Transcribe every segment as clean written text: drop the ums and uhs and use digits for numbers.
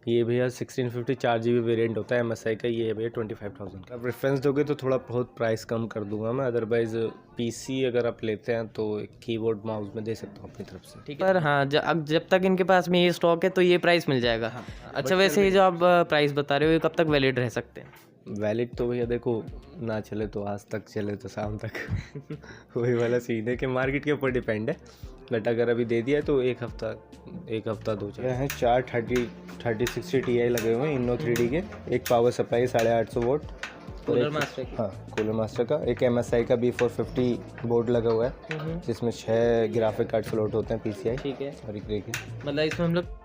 ये भैया 1650 4 GB variant होता है MSI का। ये है भैया 25,000 का। प्रेफरेंस दोगे तो थोड़ा बहुत प्राइस कम कर दूंगा मैं। अदरवाइज़ PC अगर आप लेते हैं तो एक कीबोर्ड माउस में दे सकता हूँ अपनी तरफ से। ठीक है, पर हाँ जब तक इनके पास में ये स्टॉक है तो ये प्राइस मिल जाएगा। हाँ, अच्छा, वैसे ये जो आप प्राइस बता रहे हो ये कब तक वैलिड रह सकते हैं? वैलिड तो भैया देखो, ना चले तो आज तक, चले तो शाम तक वही वाला सीन है कि मार्केट के ऊपर डिपेंड है। बट अगर अभी दे दिया है तो एक हफ्ता 2-4 हैं। 4 3060 Ti लगे हुए हैं इनो 3D के। एक power supply 850 vote cooler master की। हाँ, कूलर मास्टर का। एक MSI का B450 बोर्ड लगा हुआ है जिसमें 6 ग्राफिक कार्ड स्लॉट होते हैं PCI। ठीक है, और एक रेक है। मतलब इसमें हम लोग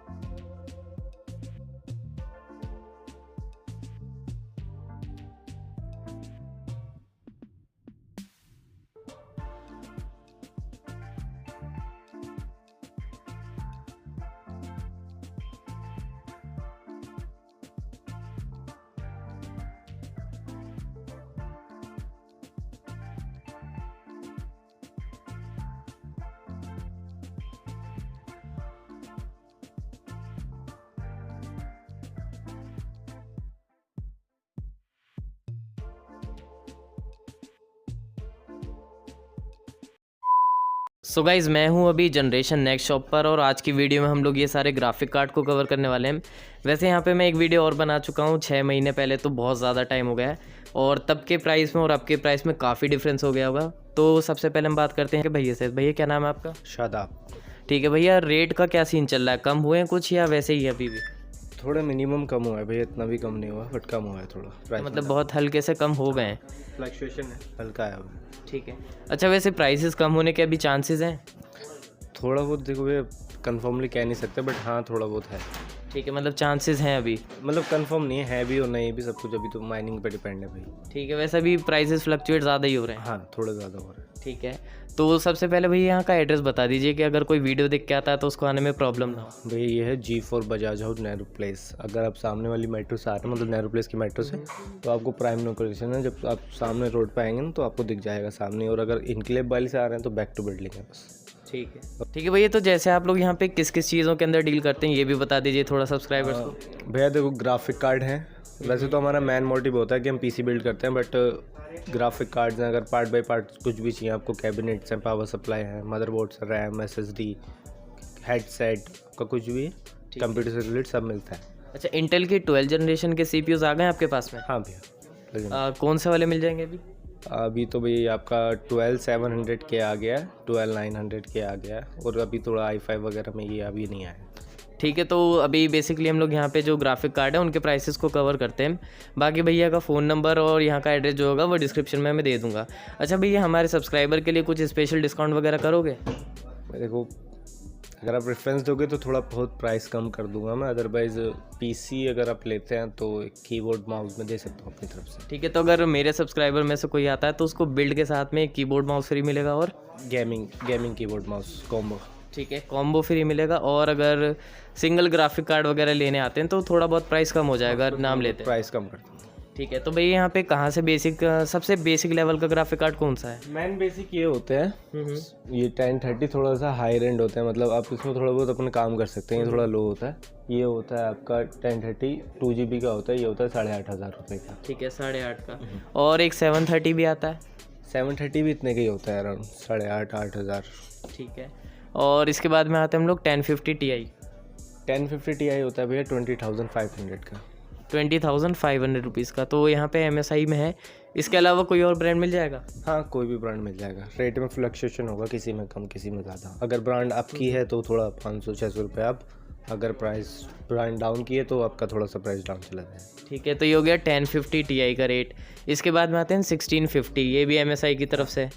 सो गाइज़, मैं हूं अभी जनरेशन नेक्स्ट शॉप पर और आज की वीडियो में हम लोग ये सारे ग्राफिक कार्ड को कवर करने वाले हैं। वैसे यहाँ पे मैं एक वीडियो और बना चुका हूँ 6 महीने पहले, तो बहुत ज़्यादा टाइम हो गया है और तब के प्राइस में और अब के प्राइस में काफ़ी डिफरेंस हो गया होगा। तो सबसे पहले हम बात करते हैं कि भैया से। भैया क्या नाम है आपका? शादाब। ठीक है भैया, रेट का क्या सीन चल रहा है? कम हुए हैं कुछ या वैसे ही अभी भी? थोड़ा मिनिमम कम हुआ है भैया, इतना भी कम नहीं हुआ बट कम हुआ है थोड़ा। प्राइस मतलब बहुत हल्के से कम हो गए हैं। फ्लक्चुएशन है, हल्का है अभी। ठीक है। अच्छा, वैसे प्राइसेस कम होने के अभी चांसेस हैं? थोड़ा बहुत देखो भैया, कंफर्मली कह नहीं सकते बट हाँ थोड़ा बहुत है। ठीक है, मतलब चांसेस हैं अभी। मतलब कंफर्म नहीं है भी और नहीं भी, सब कुछ अभी तो माइनिंग पे डिपेंड है भाई। ठीक है, वैसे अभी प्राइसेस फ्लक्चुएट ज़्यादा ही हो रहे हैं। हाँ, थोड़ा ज़्यादा हो रहा है। ठीक है, तो सबसे पहले भैया यहाँ का एड्रेस बता दीजिए कि अगर कोई वीडियो देख के आता है तो उसको आने में प्रॉब्लम ना हो। भैया ये है G4 Bajaj house Nehru place. अगर आप सामने वाली मेट्रो से आ रहे हैं, मतलब नेहरू प्लेस की मेट्रो से, तो आपको प्राइम लोकेशन है। जब आप सामने रोड पे आएंगे ना तो आपको दिख जाएगा सामने। और अगर इनक्लेव वाली से आ रहे हैं तो बैक टू बिल्डिंग है बस। ठीक है भैया, तो जैसे आप लोग यहाँ पे किस किस चीज़ों के अंदर डील करते हैं ये भी बता दीजिए थोड़ा सब्सक्राइबर्स को। भैया देखो, ग्राफिक कार्ड हैं। वैसे तो हमारा मेन मोटिव होता है कि हम PC बिल्ड करते हैं, बट ग्राफिक कार्ड्स हैं। अगर पार्ट बाय पार्ट कुछ भी चाहिए आपको, कैबिनेट्स हैं, पावर सप्लाई है, मदरबोर्ड्स, रैम, SSD, हेडसेट, आपका कुछ भी कंप्यूटर से रिलेटेड सब मिलता है। अच्छा, इंटेल की 12 जनरेशन के CPUs आ गए हैं आपके पास में? हाँ भैया। कौन से वाले मिल जाएंगे अभी? अभी तो भैया आपका 12700 के आ गया है, 12900 के आ गया है, और अभी थोड़ा i5 वगैरह में ये अभी नहीं आया है। ठीक है, तो अभी बेसिकली हम लोग यहाँ पे जो ग्राफिक कार्ड है उनके प्राइसेस को कवर करते हैं। बाकी भैया का फ़ोन नंबर और यहाँ का एड्रेस जो होगा वो डिस्क्रिप्शन में मैं दे दूँगा। अच्छा भैया, हमारे सब्सक्राइबर के लिए कुछ स्पेशल डिस्काउंट वगैरह करोगे? देखो, अगर आप रेफरेंस दोगे तो थोड़ा बहुत प्राइस कम कर दूंगा मैं। अदरवाइज़ PC अगर आप लेते हैं तो एक कीबोर्ड माउस में दे सकता हूँ अपनी तरफ से। ठीक है, तो अगर मेरे सब्सक्राइबर में से कोई आता है तो उसको बिल्ड के साथ में कीबोर्ड माउस फ्री मिलेगा और गेमिंग कीबोर्ड माउस कॉम्बो। ठीक है, कॉम्बो फ्री मिलेगा। और अगर सिंगल ग्राफिक कार्ड वगैरह लेने आते हैं तो थोड़ा बहुत प्राइस कम हो जाएगा, नाम लेते हैं। प्राइस कम कर दूँगा। ठीक है, तो भैया यहाँ पे कहाँ से सबसे बेसिक लेवल का ग्राफिक कार्ड कौन सा है? मेन बेसिक ये होते हैं, ये 1030 थोड़ा सा हाई रेंड होता है। मतलब आप इसमें थोड़ा बहुत अपना काम कर सकते हैं। ये थोड़ा लो होता है। ये होता है आपका 1030 2GB का होता है। ये होता है 8,500 रुपये का। ठीक है, 8,500 का। और एक 730 भी आता है? 730 भी इतने का ही होता है, अराउंड 8,500-8,000। ठीक है, और इसके बाद में आते हैं हम लोग 1050 Ti। 1050 Ti होता है भैया 20,500 का। 20,500 रुपीज़ का। तो यहाँ पे MSI में है, इसके अलावा कोई और ब्रांड मिल जाएगा? हाँ, कोई भी ब्रांड मिल जाएगा। रेट में फ्लक्चुएशन होगा, किसी में कम किसी में ज़्यादा। अगर ब्रांड आपकी है तो थोड़ा 500-600 रुपये आप, अगर ब्रांड डाउन की है तो आपका थोड़ा सा प्राइस डाउन चला जाए। ठीक है, तो ये हो गया 1050 Ti का रेट। इसके बाद में आते हैं 1650, ये भी MSI की तरफ से।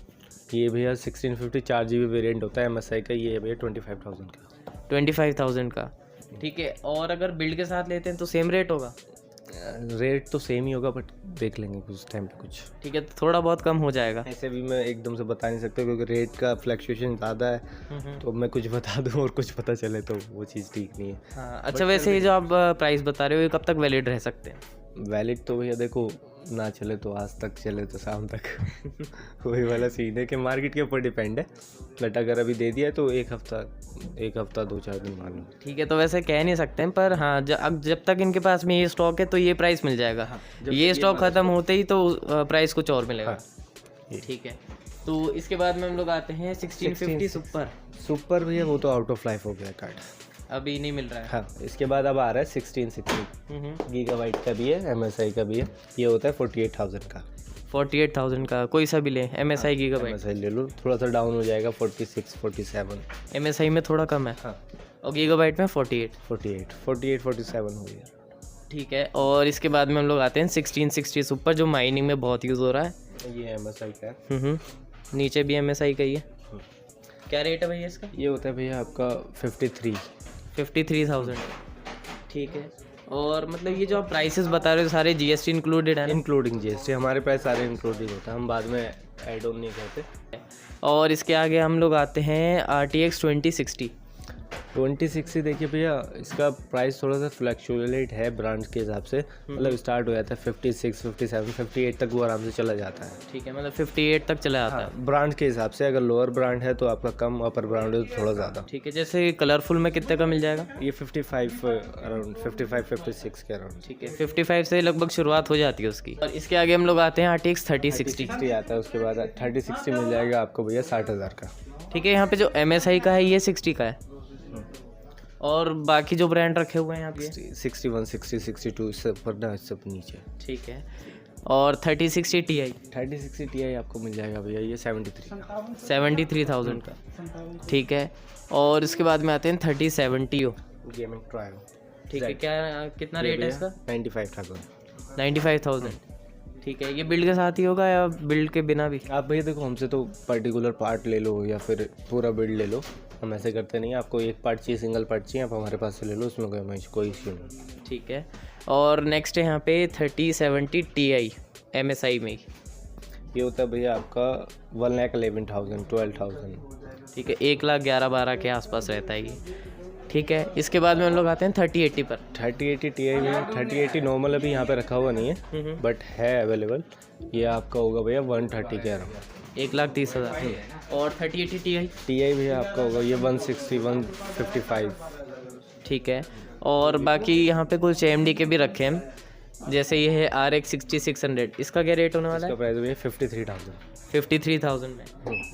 ये भैया 1650 4GB वेरिएंट होता है MSI का। ये है भैया 25,000 का। 25,000 का। ठीक है, और अगर बिल्ड के साथ लेते हैं तो सेम रेट होगा? रेट तो सेम ही होगा बट देख लेंगे कुछ टाइम पे कुछ। ठीक है, तो थोड़ा बहुत कम हो जाएगा। ऐसे भी मैं एकदम से बता नहीं सकता क्योंकि रेट का फ्लक्चुएशन ज़्यादा है। तो मैं कुछ बता दूं और कुछ पता चले तो वो चीज़ ठीक नहीं है। हाँ, अच्छा वैसे ये जो आप प्राइस बता रहे हो ये कब तक वैलिड रह सकते हैं? वैलिड तो भैया देखो, ना चले तो आज तक, चले तो शाम तक। वही वाला सीन है कि मार्केट के ऊपर डिपेंड है, बट अगर अभी दे दिया तो एक हफ्ता 2-4 दिन मान लो। ठीक है, तो वैसे कह नहीं सकते हैं, पर हाँ जब तक इनके पास में ये स्टॉक है तो ये प्राइस मिल जाएगा। ये स्टॉक ख़त्म होते ही तो प्राइस कुछ और मिलेगा। ठीक है, तो इसके बाद में हम लोग आते हैं 1650 सुपर भैया वो तो आउट ऑफ लाइफ हो गया कार्ड, अभी नहीं मिल रहा है। हाँ। इसके बाद अब आ रहा है 1660 गीगाबाइट का भी है, MSI का भी है। ये होता है 48,000 का। 48,000 का कोई सा भी ले, MSI गीगाबाइट। MSI ले लो, थोड़ा सा डाउन हो जाएगा 46 47। MSI में थोड़ा कम है, हाँ। और गीगाबाइट में 48 47 हो गया। ठीक है, और इसके बाद में हम लोग आते हैं 1660 सुपर, जो माइनिंग में बहुत यूज़ हो रहा है। ये MSI का है। नीचे भी MSI का ही है। क्या रेट है भैया इसका? ये होता है भैया आपका 53,000। ठीक है, और मतलब ये जो आप प्राइसेस बता रहे हो सारे GST इंक्लूडेड है ना? इंक्लूडिंग GST, हमारे पास सारे इंक्लूडिंग होता है, हम बाद में ऐड ऑन नहीं करते। और इसके आगे हम लोग आते हैं RTX 2060। 2060 देखिए भैया, इसका प्राइस थोड़ा सा फ्लक्चुएट है ब्रांड के हिसाब से, मतलब स्टार्ट हो जाता है 56 57 58 तक, वो आराम से चला जाता है। ठीक है, मतलब 58 तक चला जाता है ब्रांड के हिसाब से। अगर लोअर ब्रांड है तो आपका कम, अपर ब्रांड है तो थोड़ा ज़्यादा। ठीक है, जैसे कलरफुल में कितने का मिल जाएगा? ये 55 अराउंड 55 56 के अराउंड। ठीक है, 55 से लगभग शुरुआत हो जाती है उसकी। और इसके आगे हम लोग आते हैं RTX 3060 आता है। उसके बाद 3060 मिल जाएगा आपको भैया 60,000 का। ठीक है, यहाँ पे जो MSI का है ये 60 का है, और बाकी जो ब्रांड रखे हुए हैं यहाँ पे 61 60 62 इससे ऊपर ना, इससे नीचे। ठीक है, और 3060 Ti 3060 Ti आपको मिल जाएगा भैया ये 73,000 का। ठीक है, और इसके बाद में आते हैं 3070 गेमिंग ट्रायल। ठीक है, क्या कितना रेट है इसका? 95,000। ठीक है, ये बिल्ड के साथ ही होगा या बिल्ड के बिना भी? आप भैया देखो, हमसे तो पर्टिकुलर पार्ट ले लो या फिर पूरा बिल्ड ले लो, हम ऐसे करते नहीं। आपको एक पार्ट चाहिए, सिंगल पार्ट चाहिए, आप हमारे पास से ले लो, उसमें कोई इश्यू नहीं। ठीक है, और नेक्स्ट है यहाँ पे 3070 Ti MSI में ही। ये होता है भैया आपका 1,11,000 12,000। ठीक है, 1,11,12 के आसपास रहता है ये। ठीक है, इसके बाद में हम लोग आते हैं 3080 पर। 3080 Ti में 3080 नॉर्मल अभी यहाँ पे रखा हुआ नहीं है, बट है अवेलेबल। ये आपका होगा भैया 130 के अराउंड, 1,30,000। और 3080 Ti भैया आपका होगा ये 160 155। ठीक है, और बाकी यहाँ पे कुछ AMD के भी रखे हैं, जैसे ये है RX 6600। इसका क्या रेट होने वाला है? इसका प्राइस भैया 53,000। 53,000 में।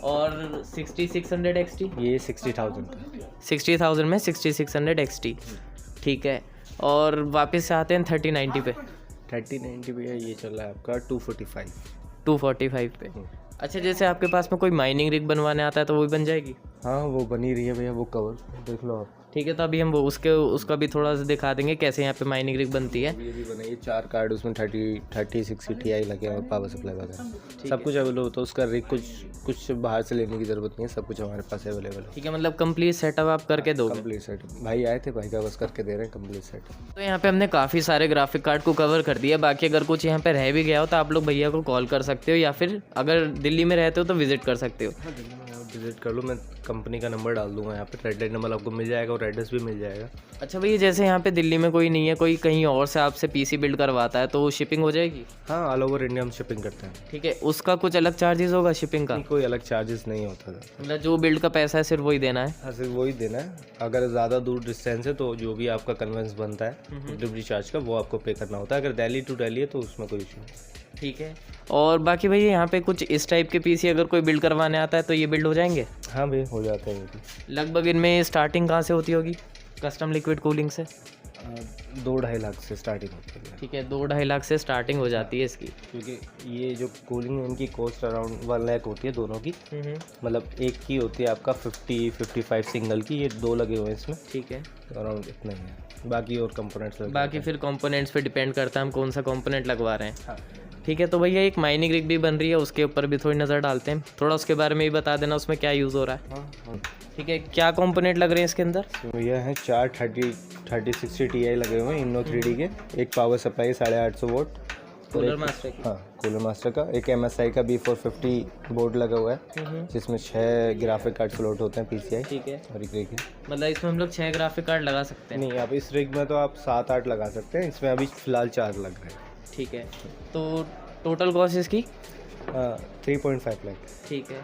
और 6600 XT ये 60,000 का। 60,000 में 6600 XT। ठीक है, और वापस से आते हैं 3090 पे। 3090 भैया ये चल रहा है आपका 245 पे। अच्छा, जैसे आपके पास में कोई माइनिंग रिग बनवाने आता है तो वो भी बन जाएगी? हाँ वो बनी रही है भैया, वो कवर देख लो आप। ठीक है, तो अभी हम वो उसका भी थोड़ा सा दिखा देंगे कैसे यहाँ पे माइनिंग रिग बनती है। ये भी बनाइए 4 कार्ड, उसमें 3060 Ti लगे और पावर सप्लाई वगैरह सब कुछ अवेलेबल होता है। उसका रिग कुछ बाहर से लेने की ज़रूरत नहीं है, सब कुछ हमारे पास अवेलेबल है। ठीक है, मतलब कंप्लीट सेटअप आप करके दोगे? कंप्लीट सेटअप भाई आए थे, भाई का बस करके दे रहे हैं कंप्लीट सेटअप। तो यहाँ पे हमने काफ़ी सारे ग्राफिक कार्ड को कवर कर दिया। बाकी अगर कुछ यहाँ पे रह भी गया हो तो आप लोग भैया को कॉल कर सकते हो, या फिर अगर दिल्ली में रहते हो तो विजिट कर सकते हो। हाँ, दिल्ली में विजिट कर लो, मैं कंपनी का नंबर डाल दूंगा यहाँ पे, रेड लाइट नंबर आपको मिल जाएगा और एड्रेस भी मिल जाएगा। अच्छा भैया, जैसे यहाँ पे दिल्ली में कोई नहीं है, कोई कहीं और से आपसे PC बिल्ड करवाता है तो शिपिंग हो जाएगी? हाँ, ऑल ओवर इंडिया हम शिपिंग करते हैं। ठीक है, उसका कुछ अलग चार्जेस होगा शिपिंग का? कोई अलग चार्जेस नहीं होता था, मतलब जो बिल्ड का पैसा है सिर्फ वही देना है? हाँ सिर्फ वही देना है। अगर ज़्यादा दूर डिस्टेंस है तो जो भी आपका कन्वेंस बनता है डिलीवरी चार्ज का, वो आपको पे करना होता है। अगर दिल्ली टू दिल्ली है तो उसमें कोई इशू नहीं। ठीक है, और बाकी भैया यहाँ पे कुछ इस टाइप के PC अगर कोई बिल्ड करवाने आता है तो ये बिल्ड हो जाएंगे? हाँ भैया हो जाते हैं ये भी। लगभग इनमें स्टार्टिंग कहाँ से होती होगी कस्टम लिक्विड कूलिंग से? 2-2.5 लाख से स्टार्टिंग होती है। ठीक है, 2-2.5 लाख से स्टार्टिंग हो जाती है इसकी। क्योंकि ये जो कूलिंग है इनकी कॉस्ट अराउंड 1 लाख होती है दोनों की। मतलब एक की होती है आपका 50-55 सिंगल की, ये 2 लगे हुए हैं इसमें। ठीक है, अराउंड इतना ही है, बाकी और कंपोनेंट्स बाकी फिर कंपोनेंट्स पे डिपेंड करता है हम कौन सा कंपोनेंट लगवा रहे हैं। हाँ। ठीक है, तो भैया एक माइनिंग रिग भी बन रही है, उसके ऊपर भी थोड़ी नज़र डालते हैं। थोड़ा उसके बारे में भी बता देना उसमें क्या यूज़ हो रहा है। हाँ। ठीक है, क्या कंपोनेंट लग रहे हैं इसके अंदर? भैया हैं 4 3060 Ti लगे हुए हैं इनो 3D के। एक power supply 850 vote cooler master की। हाँ, कूलर मास्टर का। एक MSI का B450 बोर्ड लगा हुआ है जिसमें 6 ग्राफिक कार्ड स्लॉट होते हैं PCI। ठीक है, और एक रिग है। मतलब इसमें हम लोग 6 ग्राफिक कार्ड लगा सकते हैं? नहीं, आप इस रिग में तो आप 7-8 लगा सकते हैं, इसमें अभी फ़िलहाल 4 लग रहे हैं। ठीक है, तो टोटल कॉस्ट इसकी 3.5 लाख। ठीक है।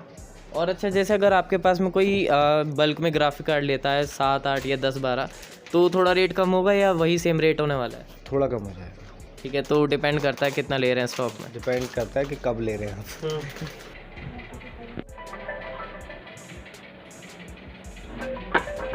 और अच्छा, जैसे अगर आपके पास में कोई बल्क में ग्राफिक कार्ड लेता है 7, 8 या 10, 12, तो थोड़ा रेट कम होगा या वही सेम रेट होने वाला है? थोड़ा कम हो जाएगा। ठीक है, तो डिपेंड करता है कितना ले रहे हैं स्टॉक में। डिपेंड करता है कि कब ले रहे हैं आप।